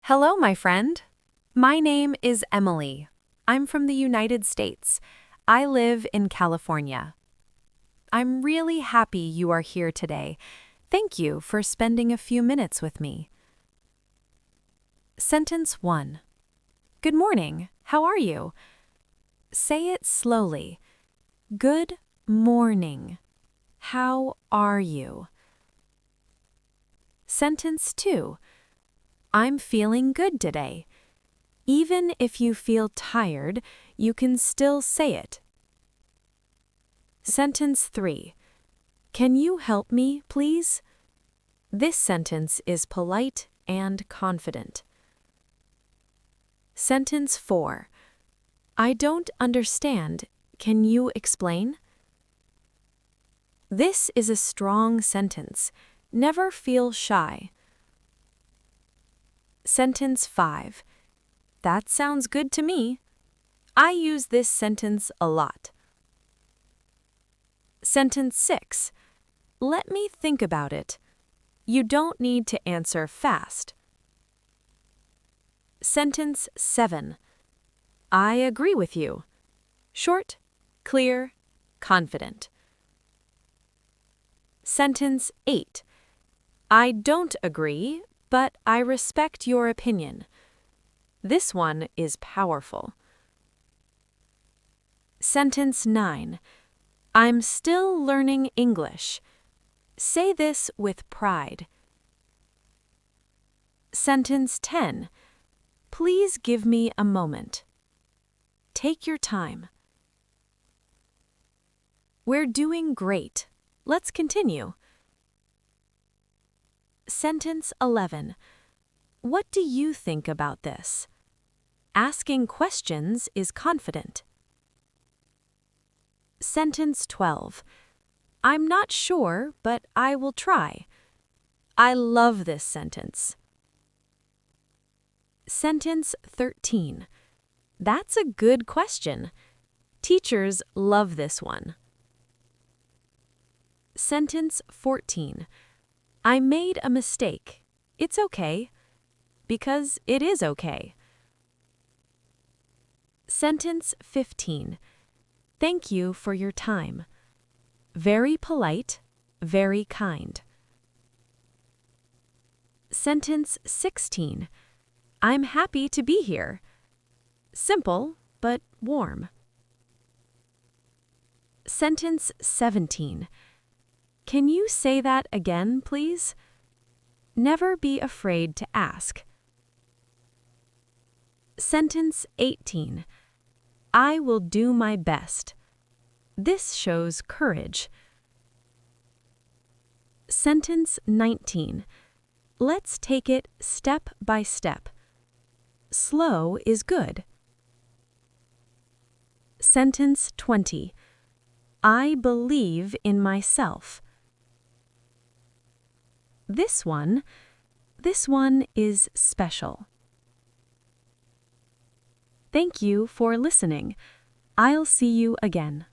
Hello, my friend. My name is Emily. I'm from the United States. I live in California. I'm really happy you are here today. Thank you for spending a few minutes with me. Sentence 1. Good morning. How are you? Say it slowly. Good morning. How are you? Sentence 2. I'm feeling good today. Even if you feel tired, you can still say it. Sentence 3. Can you help me, please? This sentence is polite and confident. Sentence 4. I don't understand. Can you explain? This is a strong sentence. Never feel shy. Sentence 5. That sounds good to me. I use this sentence a lot. Sentence 6. Let me think about it. You don't need to answer fast. Sentence 7. I agree with you. Short, clear, confident. Sentence 8. I don't agree, but I respect your opinion. This one is powerful. Sentence 9. I'm still learning English. Say this with pride. Sentence 10. Please give me a moment. Take your time. We're doing great. Let's continue. Sentence 11. What do you think about this? Asking questions is confident. Sentence 12. I'm not sure, but I will try. I love this sentence. Sentence 13. That's a good question. Teachers love this one. Sentence 14. I made a mistake. It's okay. Because it is okay. Sentence 15. Thank you for your time. Very polite, very kind. Sentence 16. I'm happy to be here. Simple, but warm. Sentence 17. Can you say that again, please? Never be afraid to ask. Sentence 18. I will do my best. This shows courage. Sentence 19. Let's take it step by step. Slow is good. Sentence 20. I believe in myself. This one is special. Thank you for listening. I'll see you again.